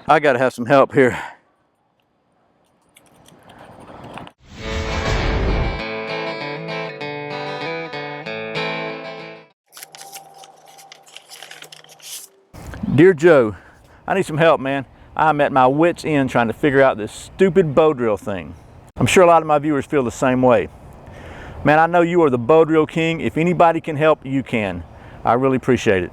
I gotta have some help here. Dear Joe, I need some help, man. I'm at my wit's end trying to figure out this stupid bow drill thing. I'm sure a lot of my viewers feel the same way. Man, I know you are the bow drill king. If anybody can help, you can. I really appreciate it.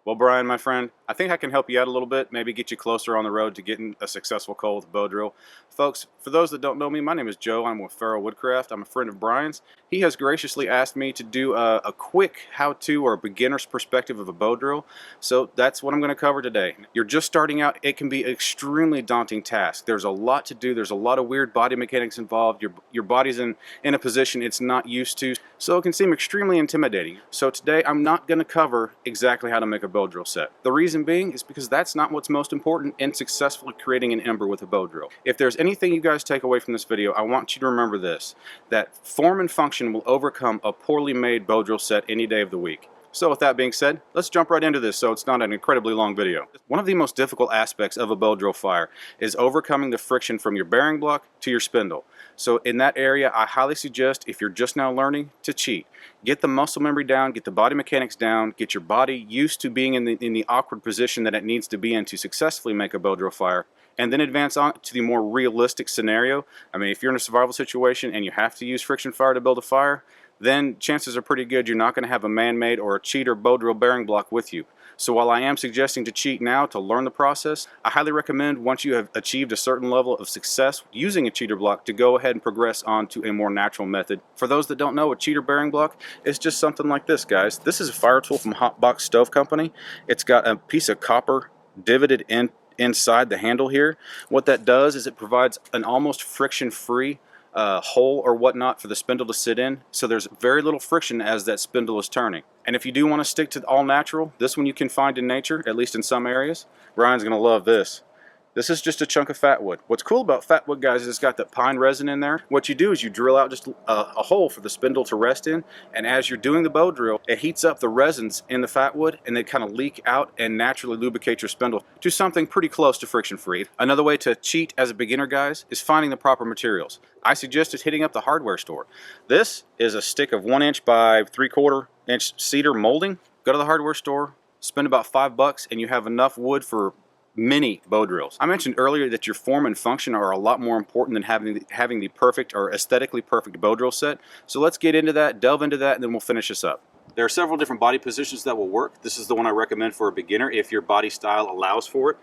Well, Brian, my friend, I think I can help you out a little bit, maybe get you closer on the road to getting a successful call with a bow drill. Folks, for those that don't know me, my name is Joe. I'm with Feral Woodcraft. I'm a friend of Brian's. He has graciously asked me to do a quick how-to or beginner's perspective of a bow drill. So that's what I'm going to cover today. You're just starting out. It can be an extremely daunting task. There's a lot to do. There's a lot of weird body mechanics involved. Your body's in a position it's not used to, so it can seem extremely intimidating. So today I'm not going to cover exactly how to make a bow drill set. The reason being is because that's not what's most important in successfully creating an ember with a bow drill. If there's anything you guys take away from this video, I want you to remember this, that form and function will overcome a poorly made bow drill set any day of the week. So with that being said, let's jump right into this so it's not an incredibly long video. One of the most difficult aspects of a bow drill fire is overcoming the friction from your bearing block to your spindle. So in that area, I highly suggest, if you're just now learning, to cheat. Get the muscle memory down, get the body mechanics down, get your body used to being in the awkward position that it needs to be in to successfully make a bow drill fire, and then advance on to the more realistic scenario. I mean, if you're in a survival situation and you have to use friction fire to build a fire, then chances are pretty good you're not going to have a man-made or a cheater bow drill bearing block with you. So while I am suggesting to cheat now to learn the process, I highly recommend once you have achieved a certain level of success using a cheater block to go ahead and progress on to a more natural method. For those that don't know, a cheater bearing block is just something like this, guys. This is a fire tool from Hotbox Stove Company. It's got a piece of copper divoted inside the handle here. What that does is it provides an almost friction-free hole or whatnot for the spindle to sit in, so there's very little friction as that spindle is turning. And if you do want to stick to all natural, this one you can find in nature, at least in some areas. Brian's gonna love this. This is just a chunk of fat wood. What's cool about fat wood, guys, is it's got that pine resin in there. What you do is you drill out just a hole for the spindle to rest in, and as you're doing the bow drill, it heats up the resins in the fat wood, and they kind of leak out and naturally lubricate your spindle to something pretty close to friction-free. Another way to cheat as a beginner, guys, is finding the proper materials. I suggest just hitting up the hardware store. This is a stick of 1 inch by 3/4 inch cedar molding. Go to the hardware store, spend about $5, and you have enough wood for mini bow drills. I mentioned earlier that your form and function are a lot more important than having the perfect or aesthetically perfect bow drill set. So let's get into that, delve into that, and then we'll finish this up. There are several different body positions that will work. This is the one I recommend for a beginner if your body style allows for it.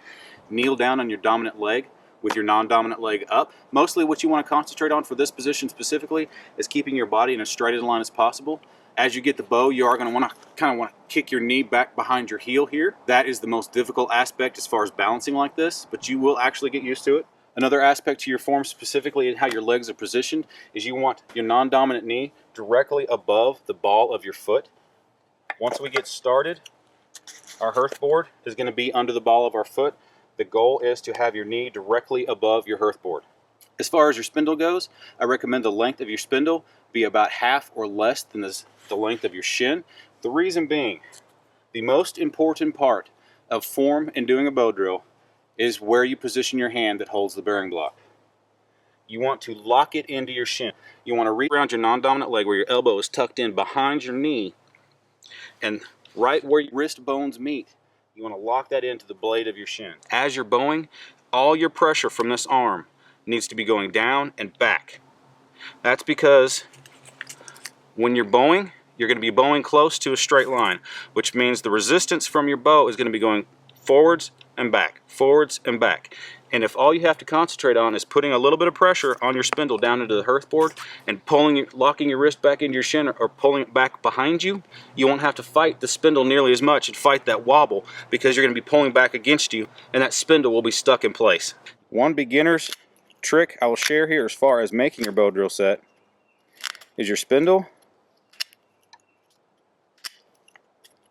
Kneel down on your dominant leg with your non-dominant leg up. Mostly what you want to concentrate on for this position specifically is keeping your body in as straight a line as possible. As you get the bow, you are going to kind of kick your knee back behind your heel here. That is the most difficult aspect as far as balancing like this, but you will actually get used to it. Another aspect to your form specifically and how your legs are positioned is you want your non-dominant knee directly above the ball of your foot. Once we get started, our hearth board is going to be under the ball of our foot. The goal is to have your knee directly above your hearth board. As far as your spindle goes, I recommend the length of your spindle be about half or less than the length of your shin. The reason being, the most important part of form in doing a bow drill is where you position your hand that holds the bearing block. You want to lock it into your shin. You want to reach around your non-dominant leg where your elbow is tucked in behind your knee, and right where your wrist bones meet, you want to lock that into the blade of your shin. As you're bowing, all your pressure from this arm needs to be going down and back. That's because when you're bowing, you're going to be bowing close to a straight line, which means the resistance from your bow is going to be going forwards and back, forwards and back. And if all you have to concentrate on is putting a little bit of pressure on your spindle down into the hearth board and locking your wrist back into your shin or pulling it back behind you, you won't have to fight the spindle nearly as much and fight that wobble, because you're going to be pulling back against you and that spindle will be stuck in place. One beginner's trick I will share here as far as making your bow drill set is your spindle.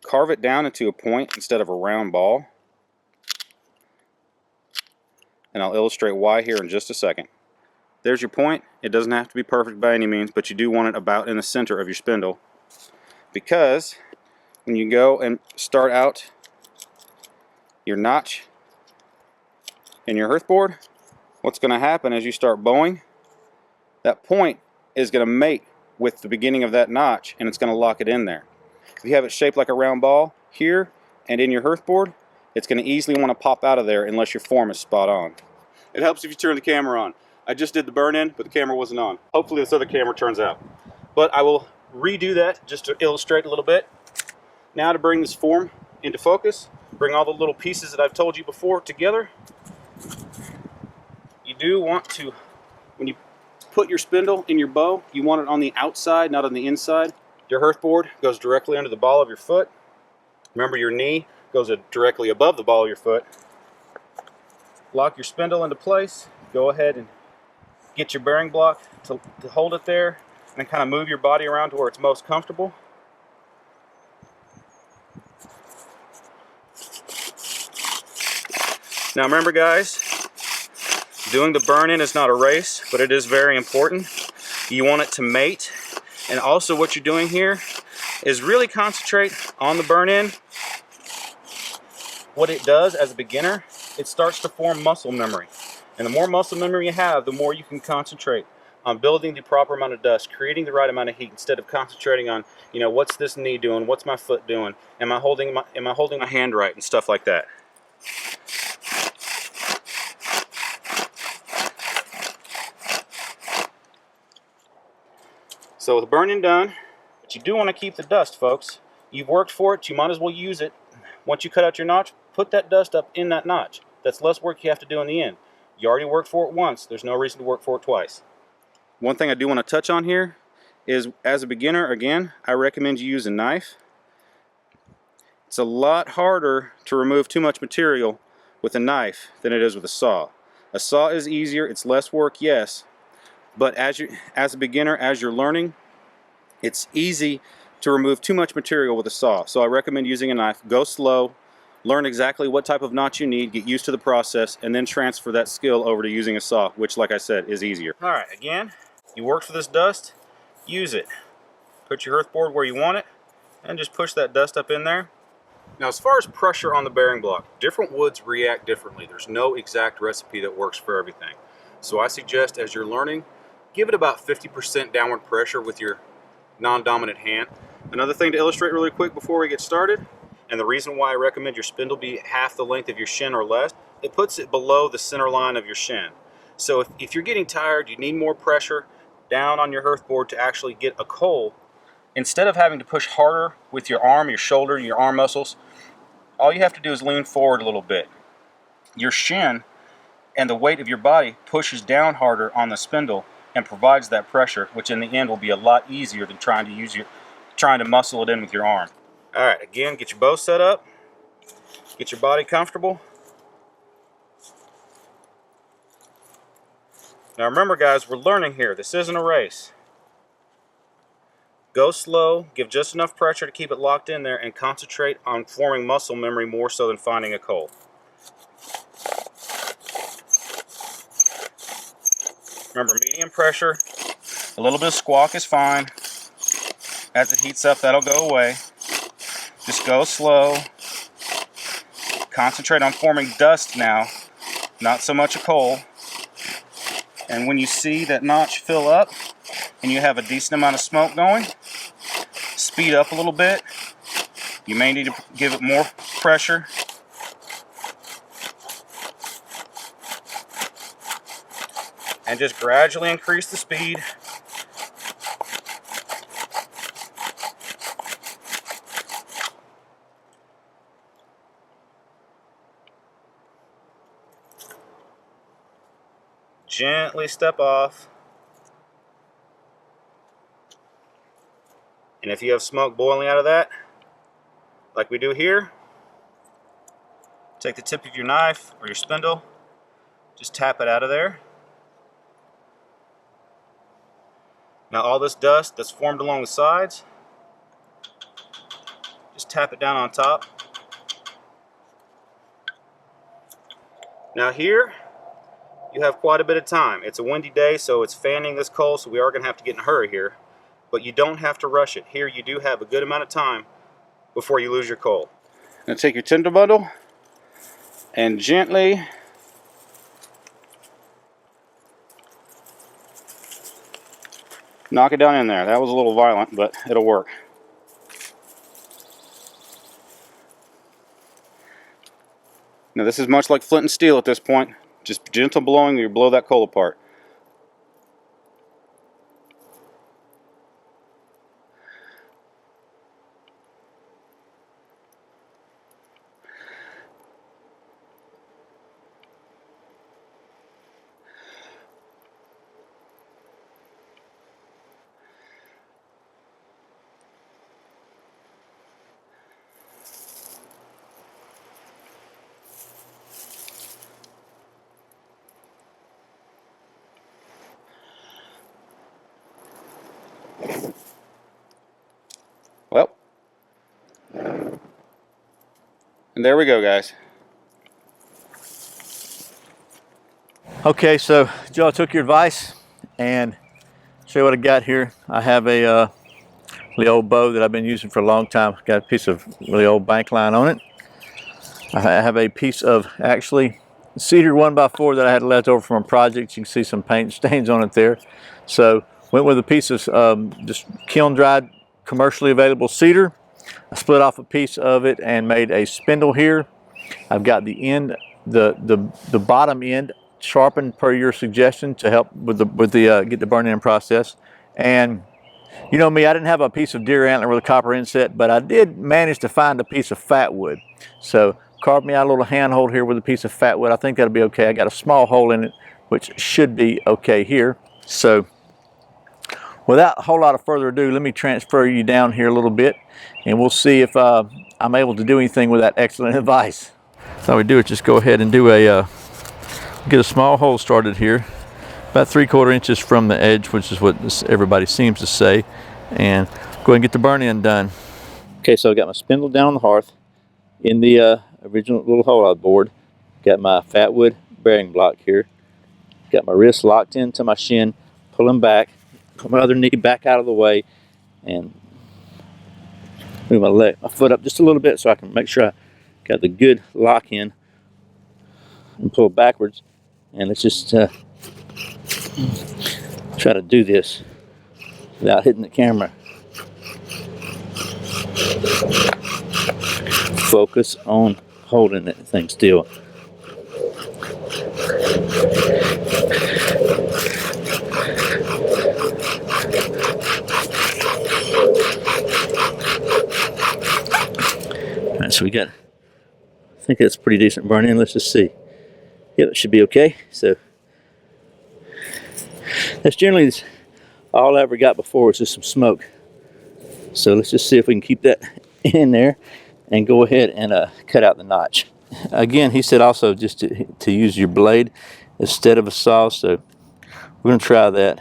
Carve it down into a point instead of a round ball. And I'll illustrate why here in just a second. There's your point. It doesn't have to be perfect by any means, but you do want it about in the center of your spindle, because when you go and start out your notch, in your hearth board, what's going to happen as you start bowing, that point is going to mate with the beginning of that notch, and it's going to lock it in there. If you have it shaped like a round ball here and in your hearth board, it's going to easily want to pop out of there unless your form is spot on. It helps if you turn the camera on. I just did the burn-in, but the camera wasn't on. Hopefully this other camera turns out. But I will redo that just to illustrate a little bit. Now to bring this form into focus, bring all the little pieces that I've told you before together. You do want to, when you put your spindle in your bow, you want it on the outside, not on the inside. Your hearth board goes directly under the ball of your foot. Remember, your knee goes directly above the ball of your foot. Lock your spindle into place. Go ahead and get your bearing block to hold it there, and then kind of move your body around to where it's most comfortable. Now remember, guys, doing the burn-in is not a race, but it is very important. You want it to mate, and also what you're doing here is really concentrate on the burn-in. What it does as a beginner, it starts to form muscle memory. And the more muscle memory you have, the more you can concentrate on building the proper amount of dust, creating the right amount of heat, instead of concentrating on, you know, what's this knee doing, what's my foot doing, am I holding my hand right, and stuff like that. So with the burn-in done, but you do want to keep the dust, folks. You've worked for it, you might as well use it. Once you cut out your notch, put that dust up in that notch. That's less work you have to do in the end. You already worked for it once, there's no reason to work for it twice. One thing I do want to touch on here is, as a beginner, again, I recommend you use a knife. It's a lot harder to remove too much material with a knife than it is with a saw. A saw is easier, it's less work, yes, but as a beginner, as you're learning, it's easy to remove too much material with a saw. So I recommend using a knife. Go slow, learn exactly what type of notch you need, get used to the process, and then transfer that skill over to using a saw, which, like I said, is easier. All right, again, you worked for this dust, use it. Put your hearth board where you want it, and just push that dust up in there. Now, as far as pressure on the bearing block, different woods react differently. There's no exact recipe that works for everything. So I suggest, as you're learning, give it about 50% downward pressure with your non-dominant hand. Another thing to illustrate really quick before we get started, and the reason why I recommend your spindle be half the length of your shin or less, it puts it below the center line of your shin. So if you're getting tired, you need more pressure down on your hearth board to actually get a coal, instead of having to push harder with your arm, your shoulder, your arm muscles, all you have to do is lean forward a little bit. Your shin and the weight of your body pushes down harder on the spindle and provides that pressure, which in the end will be a lot easier than trying to muscle it in with your arm. All right, again, get your bow set up, get your body comfortable. Now remember, guys, we're learning here. This isn't a race. Go slow, give just enough pressure to keep it locked in there, and concentrate on forming muscle memory more so than finding a coal. Remember, medium pressure, a little bit of squawk is fine. As it heats up, that'll go away. Just go slow. Concentrate on forming dust now, not so much a coal. And when you see that notch fill up and you have a decent amount of smoke going, speed up a little bit. You may need to give it more pressure. And just gradually increase the speed. Gently step off. And if you have smoke boiling out of that, like we do here, take the tip of your knife or your spindle, just tap it out of there. Now all this dust that's formed along the sides, just tap it down on top. Now here, you have quite a bit of time. It's a windy day, so it's fanning this coal, so we are going to have to get in a hurry here. But you don't have to rush it. Here you do have a good amount of time before you lose your coal. Now take your tinder bundle and gently Knock it down in there. That was a little violent, but it'll work. Now this is much like flint and steel at this point. Just gentle blowing, you blow that coal apart. Well, and there we go, guys. Okay, so Joe, I took your advice and show you what I got here. I have a really old bow that I've been using for a long time. Got a piece of really old bank line on it. I have a piece of actually cedar 1x4 that I had left over from a project. You can see some paint stains on it there. So went with a piece of just kiln dried, commercially available cedar. I split off a piece of it and made a spindle here. I've got the end, the bottom end sharpened per your suggestion to help with the get the burn-in process. And you know me, I didn't have a piece of deer antler with a copper inset, but I did manage to find a piece of fat wood. So carved me out a little handhold here with a piece of fat wood. I think that'll be okay. I got a small hole in it, which should be okay here. So without a whole lot of further ado, let me transfer you down here a little bit, and we'll see if I'm able to do anything with that excellent advice. So all we do is just go ahead and do get a small hole started here, about 3/4 inches from the edge, which is what everybody seems to say, and go ahead and get the burn-in done. Okay, so I got my spindle down on the hearth in the original little hole I bored. Got my fat wood bearing block here. Got my wrist locked into my shin, pulling back, put my other knee back out of the way, and move my foot up just a little bit so I can make sure I got the good lock in, and pull backwards. And let's just try to do this without hitting the camera. Focus on holding that thing still. Alright, so we got, I think that's pretty decent burn in. Let's just see. Yep, it should be okay. So that's generally all I ever got before, was just some smoke. So let's just see if we can keep that in there and go ahead and cut out the notch. Again, he said also just to use your blade instead of a saw, so we're going to try that.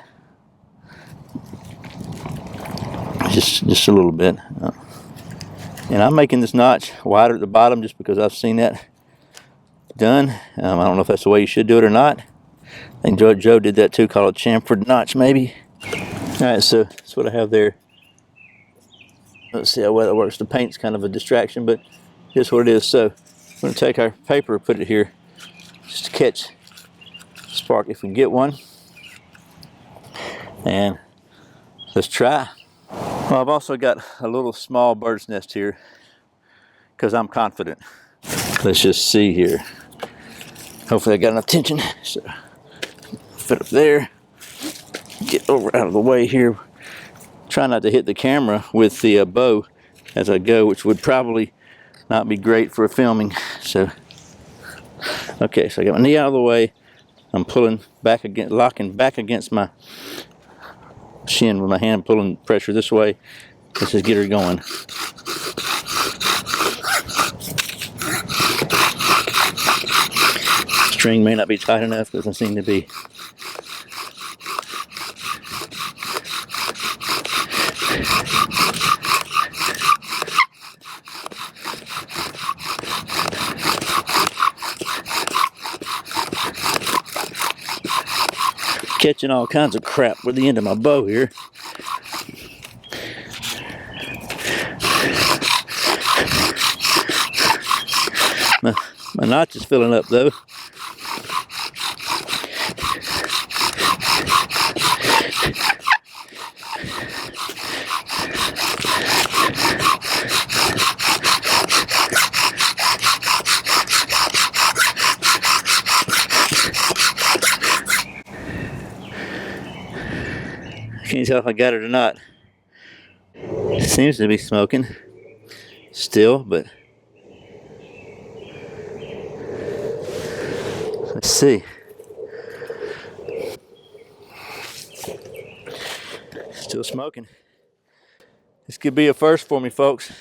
Just a little bit. And I'm making this notch wider at the bottom just because I've seen that done. I don't know if that's the way you should do it or not. I think Joe did that too, called a chamfered notch maybe. Alright, so that's what I have there. Let's see how well that works. The paint's kind of a distraction, but here's what it is. So I'm going to take our paper and put it here just to catch spark if we can get one. And let's try. Well, I've also got a little small bird's nest here because I'm confident. Let's just see here. Hopefully I got enough tension. So fit up there. Get over out of the way here. Try not to hit the camera with the bow as I go, which would probably not be great for filming. So, okay, so I got my knee out of the way. I'm pulling back against, locking back against my shin with my hand, pulling pressure this way. Let's just get her going. String may not be tight enough, doesn't seem to be. Catching all kinds of crap with the end of my bow here. My notch is filling up though. Can't tell if I got it or not. It seems to be smoking still, but let's see. Still smoking. This could be a first for me, folks.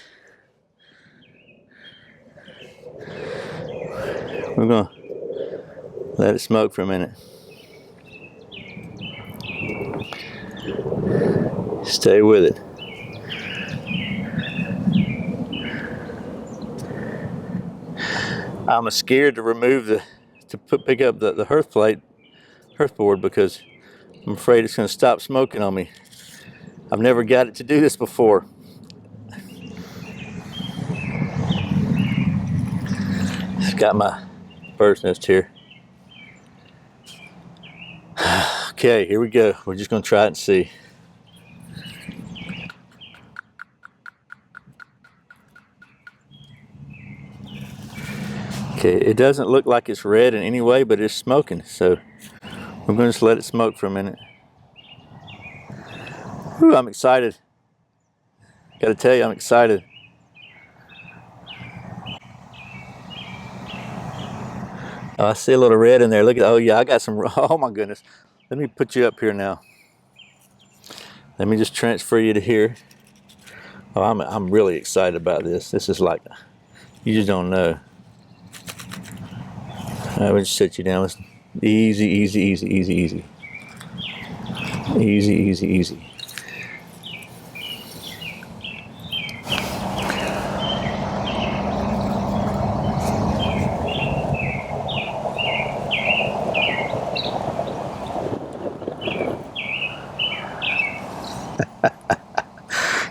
We're gonna let it smoke for a minute. Stay with it. I'm scared to remove pick up the hearth board, because I'm afraid it's going to stop smoking on me. I've never got it to do this before. I've got my bird's nest here. Okay, here we go. We're just going to try it and see. Okay, it doesn't look like it's red in any way, but it's smoking, so I'm going to just let it smoke for a minute. Whew, I'm excited. Gotta tell you, I'm excited. Oh, I see a little red in there. Look at, oh yeah, I got some, oh my goodness. Let me put you up here now. Let me just transfer you to here. Oh, I'm really excited about this. This is like, you just don't know. I would just sit you down. It's easy, easy, easy, easy, easy. Easy, easy, easy.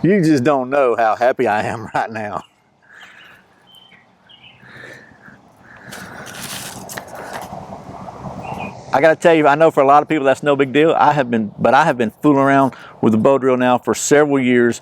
You just don't know how happy I am right now. I gotta tell you, I know for a lot of people that's no big deal. I have been fooling around with the bow drill now for several years,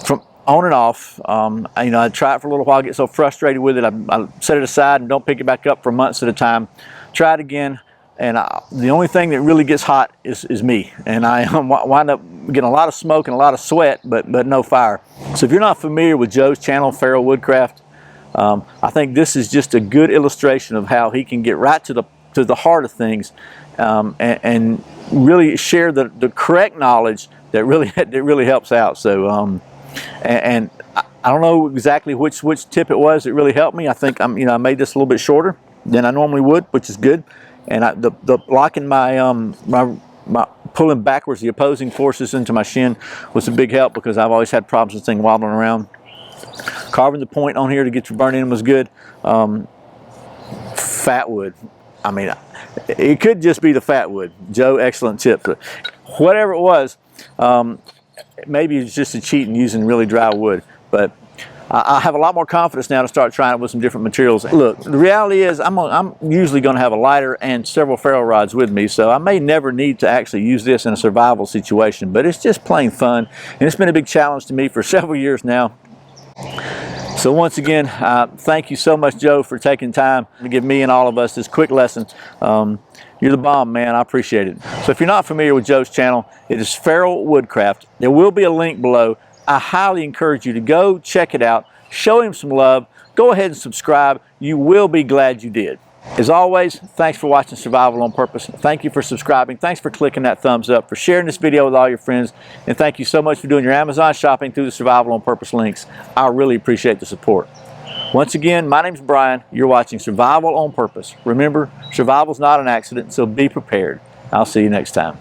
from on and off. I try it for a little while, get so frustrated with it, I set it aside and don't pick it back up for months at a time. Try it again, and the only thing that really gets hot is me, and I wind up getting a lot of smoke and a lot of sweat, but no fire. So if you're not familiar with Joe's channel, Feral Woodcraft, I think this is just a good illustration of how he can get right to the heart of things, and really share the correct knowledge that really helps out. So and I don't know exactly which tip it was that really helped me. I think I made this a little bit shorter than I normally would, which is good. And the locking my pulling backwards the opposing forces into my shin was a big help, because I've always had problems with things wobbling around. Carving the point on here to get your burn in was good. Fat wood. I mean, it could just be the fat wood. Joe, excellent tip. But whatever it was, maybe it's just a cheat in using really dry wood. But I have a lot more confidence now to start trying it with some different materials. Look, the reality is I'm usually going to have a lighter and several ferrule rods with me, so I may never need to actually use this in a survival situation, but it's just plain fun, and it's been a big challenge to me for several years now. So once again, thank you so much, Joe, for taking time to give me and all of us this quick lesson. You're the bomb, man. I appreciate it. So if you're not familiar with Joe's channel, it is Feral Woodcraft. There will be a link below. I highly encourage you to go check it out. Show him some love. Go ahead and subscribe. You will be glad you did. As always, thanks for watching Survival on Purpose. Thank you for subscribing. Thanks for clicking that thumbs up, for sharing this video with all your friends. And thank you so much for doing your Amazon shopping through the Survival on Purpose links. I really appreciate the support. Once again, my name's Brian. You're watching Survival on Purpose. Remember, survival's not an accident, so be prepared. I'll see you next time.